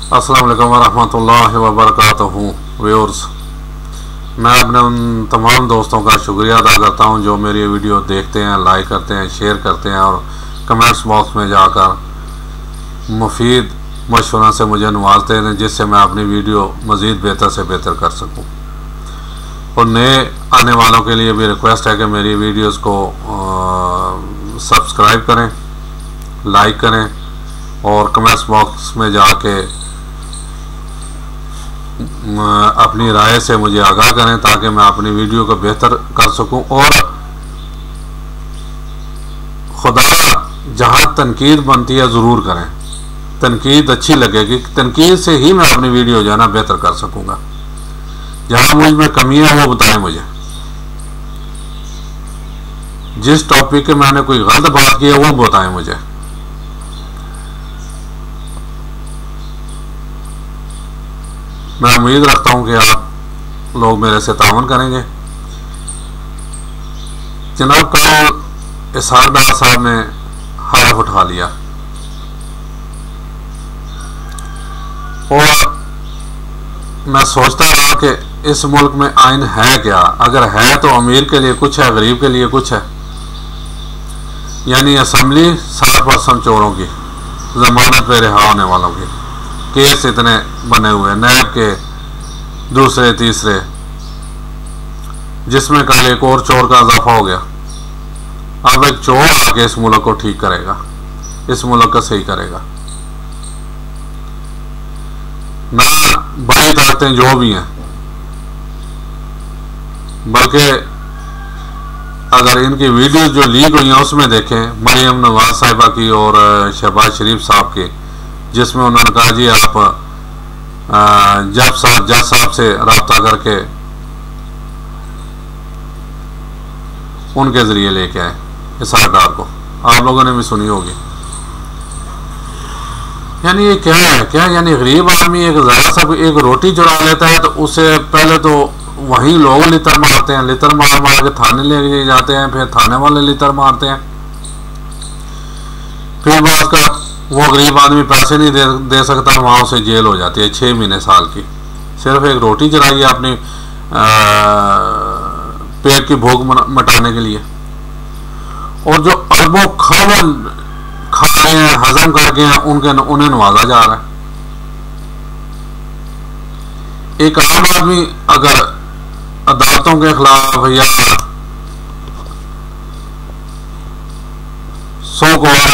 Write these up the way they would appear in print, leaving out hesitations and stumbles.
अस्सलाम वालेकुम वरहमतुल्लाहि वबरकातुहू। व्यूअर्स, मैं अपने उन तमाम दोस्तों का शुक्रिया अदा करता हूं जो मेरी वीडियो देखते हैं, लाइक करते हैं, शेयर करते हैं और कमेंट्स बॉक्स में जाकर मुफीद मशवरा से मुझे नवाजते हैं, जिससे मैं अपनी वीडियो मज़ीद बेहतर से बेहतर कर सकूं। और नए आने वालों के लिए भी रिक्वेस्ट है कि मेरी वीडियोस को सब्सक्राइब करें, लाइक करें और कमेंट्स बॉक्स में जाके अपनी राय से मुझे आगाह करें ताकि मैं अपनी वीडियो को बेहतर कर सकूं। और खुदा जहां तनकीद बनती है ज़रूर करें, तनकीद अच्छी लगेगी, तनकीद से ही मैं अपनी वीडियो जो है ना बेहतर कर सकूंगा। जहां मुझ में कमियां हैं वो बताएं मुझे, जिस टॉपिक के मैंने कोई गलत बात की है वो बताएं मुझे। मैं उम्मीद रखता हूं कि आप लोग मेरे से तावन करेंगे। जनाब, कल इसहाक डार साहब ने हलफ उठा लिया और मैं सोचता रहा कि इस मुल्क में आइन है क्या। अगर है तो अमीर के लिए कुछ है, गरीब के लिए कुछ है। यानी असम्बली 60% चोरों की, जमानत पे रिहा होने वालों की, केस इतने बने हुए, नैब के दूसरे तीसरे, जिसमें कल एक और चोर का इजाफा हो गया। अब एक चोर आके इस मुल्क को ठीक करेगा, इस मुल्क का सही करेगा। ना बड़ी ताकतें जो भी हैं, बल्कि अगर इनकी वीडियो जो लीक हुई हैं उसमें देखें, मरियम नवाज साहिबा की और शहबाज शरीफ साहब की, जिसमें उन्होंने कहा जी आप जज साहब से रब्ता करके उनके ज़रिए लेके आए इसहाक डार को। आप लोगों ने भी सुनी होगी। यानी ये क्या है, क्या यानी गरीब आदमी एक ज़रा सा एक रोटी चुरा लेता है तो उसे पहले तो वहीं लोग लितर मारते हैं, लितर मार मार के थाने ले जाते हैं, फिर थाने वाले लितर मारते हैं। फिर बात का वो गरीब आदमी पैसे नहीं दे सकता, वहाँ उसे जेल हो जाती है 6 महीने साल की, सिर्फ एक रोटी चुराई है अपनी पेट की भूख मिटाने के लिए। और जो अरबों खरबों खा रहे हैं, हजम करके हैं, उन्हें नवाजा जा रहा है। एक आम आदमी अगर अदालतों के खिलाफ या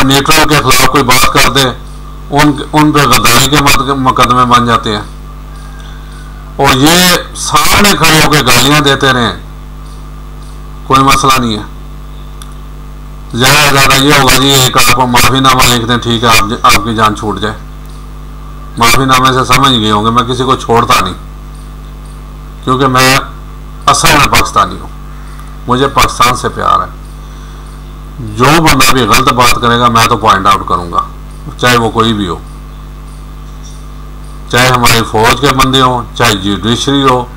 न्यूट्रल के खिलाफ कोई बात कर दे, उन पे गद्दारी के मुकदमे बन जाते हैं। और ये सामने खड़े होकर गालियां देते रहे, कोई मसला नहीं है। ज्यादा ये होगा जी एक आप माफीनामा लिख दें, ठीक है, आपकी जान छूट जाए। माफीनामे से समझ गए होंगे मैं किसी को छोड़ता नहीं, क्योंकि मैं असल में पाकिस्तानी हूँ, मुझे पाकिस्तान से प्यार है। जो बंदा भी गलत बात करेगा मैं तो पॉइंट आउट करूंगा, चाहे वो कोई भी हो, चाहे हमारी फौज के बंदे हो, चाहे जुडिशरी हो,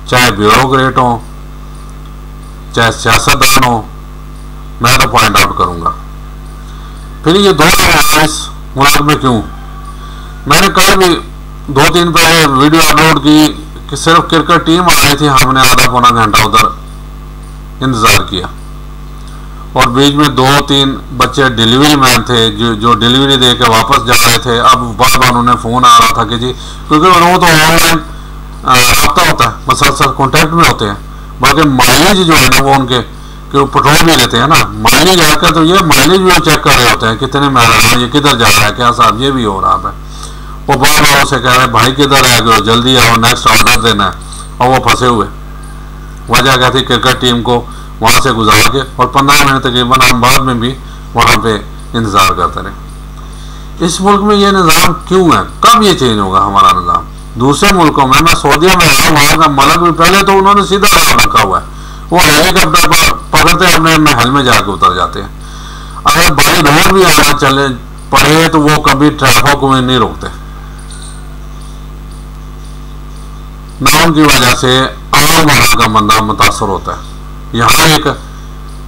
चाहे ब्यूरोक्रेट हो, चाहे सियासतदान हो, मैं तो पॉइंट आउट करूंगा। फिर ये दो इस मुल्क में क्यों? मैंने कल भी 2-3 पहले वीडियो अपलोड की कि सिर्फ क्रिकेट टीम आ रही थी, हमने आधा पौना घंटा उधर इंतजार किया और बीच में 2-3 बच्चे डिलीवरी मैन थे जो डिलीवरी दे के वापस जा रहे थे। अब बार बार उन्हें फ़ोन आ रहा था कि जी, क्योंकि वो तो ऑनलाइन रब्ता होता है, मसलसल कॉन्टैक्ट में होते हैं, बल्कि माइलेज जो है ना वो उनके क्यों पेट्रोल भी लेते हैं ना, माइलेज आकर तो ये माइलेज भी चेक कर रहे होते हैं, कितने में आ रहा है, ये किधर जा रहा है, क्या साहब ये भी हो रहा है। वो बार बार उसे कह रहे हैं भाई किधर है, कि जल्दी आओ, नेक्स्ट ऑर्डर देना है। और वो फंसे हुए, वजह क्या थी, क्रिकेट टीम को वहाँ से गुजार के, और 15 मिनट तकरीबन हम बाद में भी वहाँ पे इंतज़ार करते रहे। इस मुल्क में ये निज़ाम क्यों है? कब ये चेंज होगा हमारा निज़ाम? दूसरे मुल्कों में, मैं सऊदीया में रहा, वहाँ का मलक भी पहले तो उन्होंने सीधा रखा हुआ है, वो हेलीकॉप्टर पर पकड़ते हैं, अपने महल में जाके उतर जाते हैं। अगर बाई रोड भी आना चले पड़े तो वो कभी ट्रैफिक में नहीं रोकते। नाम की वजह से आम वहाँ का बंदा मुतासर होता है। यहाँ एक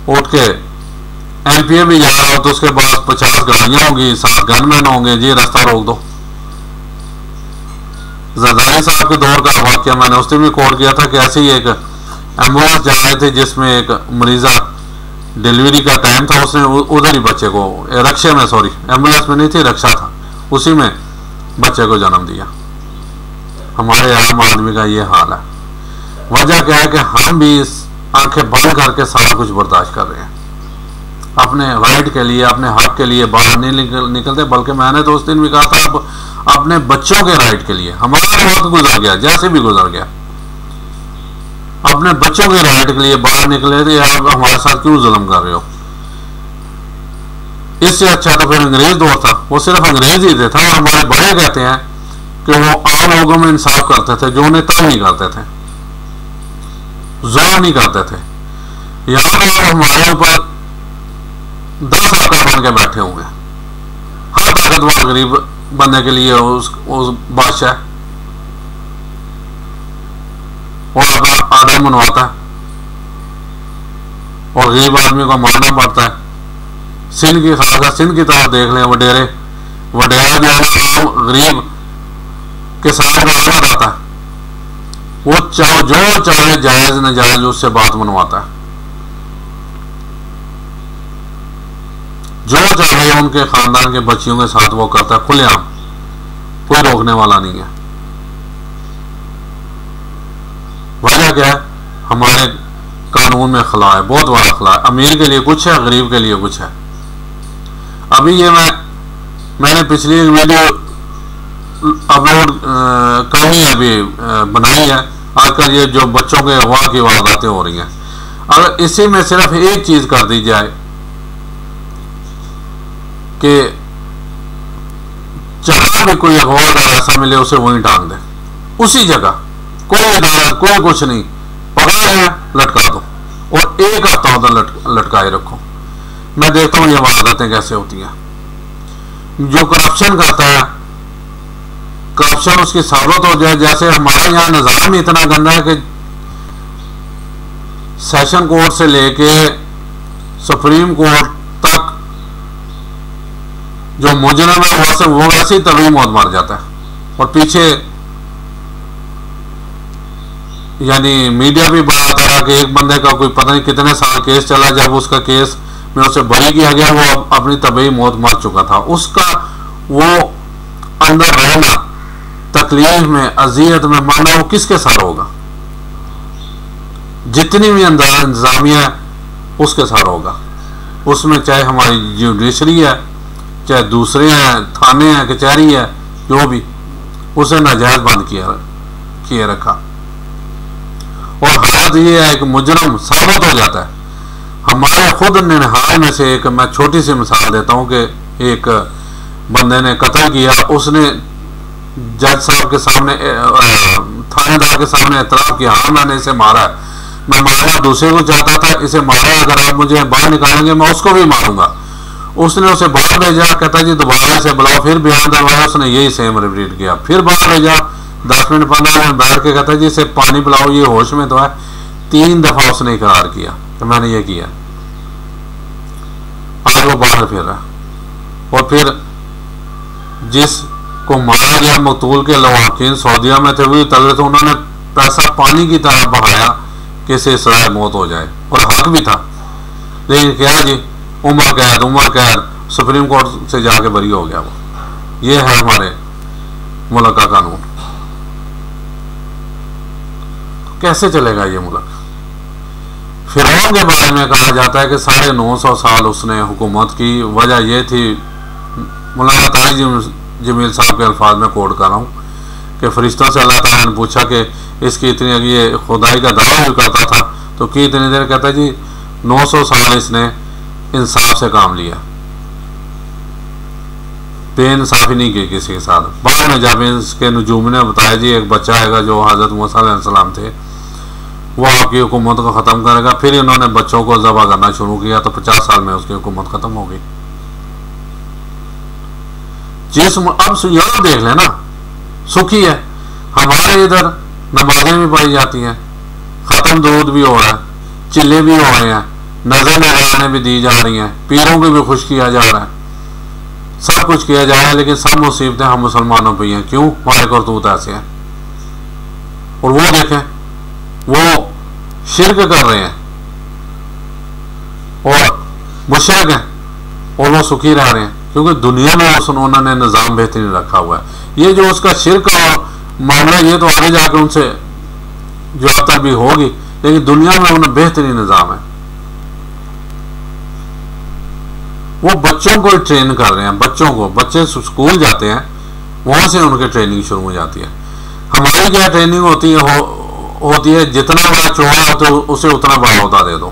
उठ के एमपीए भी जा रहा हो तो उसके पास 50 गाड़ियां होंगी, 7 गनमैन होंगे, जी रास्ता रोक दो। जरदारी साहब के दौर का वाक्य मैंने उस दिन भी कोट किया था कि ऐसे ही एक एम्बुलेंस जा रहे थे जिसमें एक मरीजा डिलीवरी का टाइम था, उसने उधर ही बच्चे को रक्षा में, सॉरी एम्बुलेंस में नहीं थी, रक्षा था, उसी में बच्चे को जन्म दिया। हमारे आम आदमी का ये हाल है। वजह क्या है कि हम भी आंखें बंद करके सारा कुछ बर्दाश्त कर रहे हैं, अपने राइट के लिए, अपने हक के लिए बाहर नहीं निकलते। बल्कि मैंने तो उस दिन भी कहा था अब अपने बच्चों के राइट के लिए, हमारा वक्त गुजर गया जैसे भी गुजर गया, अपने बच्चों के राइट के लिए बाहर निकले थे। आप हमारे साथ क्यों जुल्म कर रहे हो? इससे अच्छा तो फिर अंग्रेज दौर था, वो सिर्फ अंग्रेज ही थे था। हमारे बड़े कहते हैं कि वो आम लोगों में इंसाफ करते थे, जो उन्हें तंग नहीं करते थे, जुल्म नहीं करते थे। यहाँ पर हमारे ऊपर 10 आका बन के बैठे हुए हैं, हर ताकतवर गरीब बनने के लिए उस बादशाह और अपना आदर मनवाता है और गरीब आदमी को मारना पड़ता है। सिंध की खासा सिंध की तरफ देख लें, वडेरे वडेरा जो गरीब के साथ रहना रहता है, वो जो चाहे जायज नजायज उससे बात मनवाता है, जो चाहे उनके खानदान के बच्चियों के साथ वो करता है, खुलेआम, कोई रोकने वाला नहीं है। वजह क्या है? हमारे कानून में खला है, बहुत बड़ा खला है। अमीर के लिए कुछ है, गरीब के लिए कुछ है। अभी ये मैंने पिछली एक वीडियो अपलोड करनी है, अभी बनाई है। आजकल ये जो बच्चों के अगवा की वारदातें हो रही हैं, अगर इसी में सिर्फ एक चीज कर दी जाए कि जहां भी कोई अगवा ऐसा मिले उसे वहीं टांग दे, उसी जगह, कोई अदालत कोई कुछ नहीं, पकड़ा है लटका दो और एक हफ्ता उधर लटकाए रखो। मैं देखता हूँ ये वारदातें कैसे होती हैं। जो करप्शन करता है, करप्शन उसकी साबित हो जाए। जैसे हमारे यहाँ निजाम ही इतना गंदा है कि सेशन कोर्ट से लेके सुप्रीम कोर्ट तक जो मुजरिम है वो वैसे ही तभी मौत मार जाता है। और पीछे यानी मीडिया भी बताता है कि एक बंदे का कोई पता नहीं कितने साल केस चला, जब उसका केस में उसे बरी किया गया वो अपनी तभी मौत मर चुका था। उसका वो अंदर रहना, तकलीफ में, अजियत में मरना, वो किसके साथ होगा? जितनी भी अंदर इंतजामिया है उसके साथ होगा। उसमें चाहे हमारी जुडिशरी है, चाहे दूसरे हैं, थाने हैं, कचहरी है, जो भी, उसे नाजायज बंद किए रखा। और हालत ये है कि मुजरम साबित हो जाता है। हमारे खुद निहाल में से एक, मैं छोटी सी मिसाल देता हूँ कि एक बंदे ने कत्ल किया, उसने जज साहब के सामने, थानेदार के सामने एतराफ़ किया, हाँ मैंने इसे मारा है, मैं मारना दूसरे को चाहता था, इसे मारा, अगर आप मुझे बाहर निकालेंगे मैं उसको भी मारूंगा। उसने उसे बाहर भेजा, कहता जी दोबारा से बुलाओ, फिर बयान दरवाया, उसने यही सेम रिपीट किया, फिर बाहर भेजा, 10 मिनट 15 मिनट बैठ के कहता जी इसे पानी पिलाओ, ये होश में तो है। 3 दफा उसने इकरार किया कि मैंने ये किया। आज वो बाहर फिर रहा। और फिर जिसको मारा गया मकतूल के लवाकिन सऊदीया में थे, वही तगड़े थे, उन्होंने पैसा पानी की तरह बहाया कि इसे सजाए मौत हो जाए, और हक भी था। लेकिन क्या जी, उम्र कैद, सुप्रीम कोर्ट से जाके बरी हो गया वो। ये है हमारे मुल्क का कानून। कैसे चलेगा ये मुल्क? फिरौन के बारे में कहा जाता है कि 950 साल उसने हुकूमत की। वजह यह थी, मौलाना तारिक जमील साहब के अल्फाज में कोट कर रहा हूँ, कि फरिश्तों से अल्लाह ताला ने पूछा कि इसकी इतनी, ये खुदाई का दावा भी करता था तो कि इतनी देर, कहता जी 900 साल इसने इंसाफ से काम लिया, बेइंसाफी नहीं की किसी के साथ। बाद में जब इसके नजूम ने बताया जी एक बच्चा आएगा जो हज़रत मूसा अलैहिस्सलाम थे, वो आपकी हुकूमत को ख़त्म करेगा। फिर इन्होंने बच्चों को ज़बह करना शुरू किया तो 50 साल में उसकी हुकूमत ख़त्म हो गई। जिस अब यहाँ देख लेना, सुखी है। हमारे इधर नमाजें भी पढ़ी जाती हैं, ख़त्म दूध भी हो रहा है, चिल्ले भी हो रहे हैं, नजर नजराने भी दी जा रही हैं, पीरों को भी खुश किया जा रहा है, सब कुछ किया जा रहा है। लेकिन सब मुसीबतें हम मुसलमानों पर ही हैं। क्यों? हमारे करतूत ऐसे हैं। और वो देखें वो शिर्क कर रहे हैं और मुशरिक हैं और वो सुखी रह रहे हैं, क्योंकि दुनिया में उन्होंने निज़ाम बेहतरीन रखा हुआ है। ये जो उसका शिर्क और मामला ये तो आगे जाकर उनसे जवाब तक भी होगी, लेकिन दुनिया में उन्हें बेहतरीन निज़ाम है। वो बच्चों को ट्रेन कर रहे हैं, बच्चों को, बच्चे स्कूल जाते हैं वहां से उनकी ट्रेनिंग शुरू हो जाती है। हमारी क्या ट्रेनिंग होती है जितना बड़ा चोर हो तो उसे उतना बड़ा ओहदा दे दो,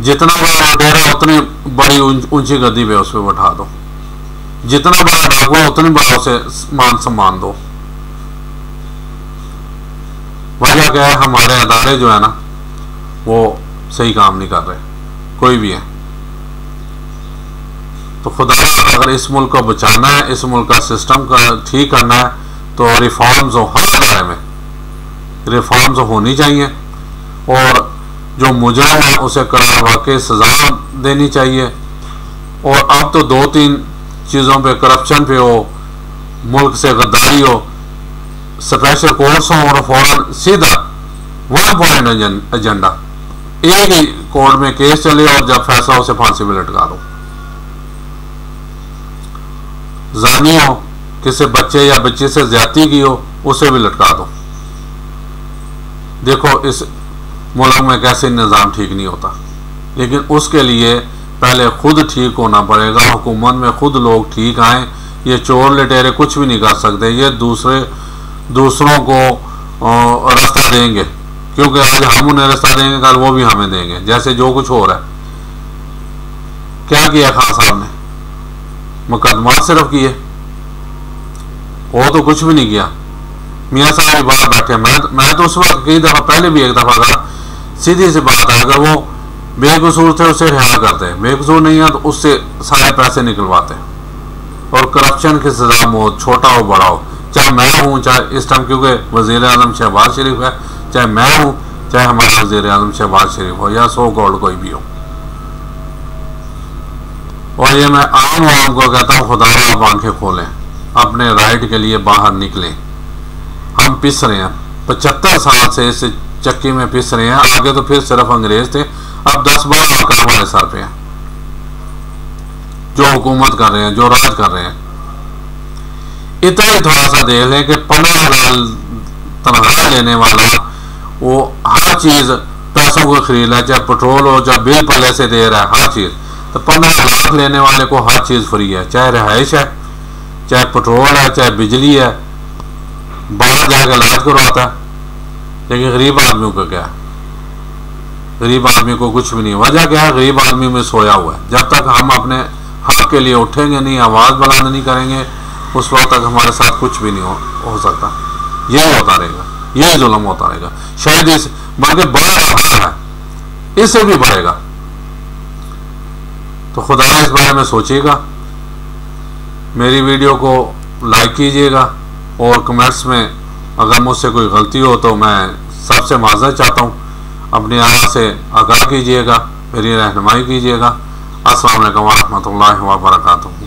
जितना बड़ा लुटेरा उतनी बड़ी ऊंची गद्दी पे उस पर बैठा दो, जितना बड़ा डाकू उतनी बड़ा उसे मान सम्मान दो। वजह क्या है, हमारे अदारे जो है ना वो सही काम नहीं कर रहे, कोई भी है। तो खुदा अगर इस मुल्क को बचाना है, इस मुल्क का सिस्टम का ठीक करना है, तो रिफॉर्म्स हो, हर अदारे में रिफॉर्म्स होनी चाहिए और जो मुजरिम है उसे करार वाकई सजा देनी चाहिए। और अब तो 2-3 चीज़ों पे, करप्शन पे हो, मुल्क से गद्दारी हो, स्पेशल कोर्ट्स हो और फौरन सीधा 1 पॉइंट एजेंडा, एक ही कोर्ट में केस चले और जब फैसला उसे फांसी में लटका दो। जानी हो, किसी बच्चे या बच्ची से ज्यादती की हो, उसे भी लटका दो। देखो इस मुल्क में कैसे निज़ाम ठीक नहीं होता, लेकिन उसके लिए पहले खुद ठीक होना पड़ेगा। हुकूमत में खुद लोग ठीक आए, ये चोर लटेरे कुछ भी नहीं कर सकते, ये दूसरों को रास्ता देंगे, क्योंकि आज हम उन्हें रास्ता देंगे, कल वो भी हमें देंगे। जैसे जो कुछ हो रहा है, क्या किया खान साहब ने, मुकदमा सिर्फ किए, वो तो कुछ भी नहीं किया। मियाँ साहब भी बाहर बैठे, मैं तो उस वक्त कई दफ़ा, पहले भी एक दफ़ा कहा, सीधी सी बात है, अगर वो बेकसूर थे उसे रिहा करते, बेकसूर नहीं है तो उससे सारे पैसे निकलवाते। और करप्शन की सजा हो, छोटा हो बड़ा हो, चाहे मैं हूँ, चाहे इस टाइम क्योंकि वज़ीर आज़म शहबाज शरीफ है, चाहे मैं हूँ, चाहे हमारा वज़ीर आज़म शहबाज शरीफ हो या सो कॉल्ड कोई भी हो। और ये मैं आम आवाम को कहता हूँ, खुदा आप आंखें खोलें, अपने राइट के लिए बाहर निकलें। हम पिस रहे हैं, 75 साल से इस चक्की में पिस रहे हैं। आगे तो फिर सिर्फ अंग्रेज थे, अब 10-12 आकर हमारे सर पे हैं जो हुकूमत कर रहे हैं, जो राज कर रहे हैं। इतना ही थोड़ा सा देख लें कि 15 लाख तनख्वाह लेने वाला वो हर चीज़ पैसों को खरीद रहा है, चाहे पेट्रोल हो, चाहे बिल पहले से दे रहा है, हर चीज़। तो 15 लाख लेने वाले को हर चीज़ फ्री है, चाहे रिहाइश है, चाहे पेट्रोल है, चाहे बिजली है, बाहर जाकर इलाज करवाता है। लेकिन गरीब आदमियों को क्या है, गरीब आदमी को कुछ भी नहीं। वजह क्या है, गरीब आदमी में सोया हुआ है। जब तक हम अपने हक के लिए उठेंगे नहीं, आवाज़ बुलंद नहीं करेंगे, उस वक्त तक हमारे साथ कुछ भी नहीं हो सकता। यही होता रहेगा, यही जुल्म होता रहेगा, शायद इस बल्कि बड़ा रहा है, इससे भी बढ़ेगा। तो खुदा इस बारे में सोचिएगा। मेरी वीडियो को लाइक कीजिएगा और कमेंट्स में अगर मुझसे कोई गलती हो तो मैं सबसे माज़रत चाहता हूँ। अपनी आवाज़ से आगाह कीजिएगा, मेरी रहनुमाई कीजिएगा। अस्सलाम वालेकुम व रहमतुल्लाहि व बरकातुहू।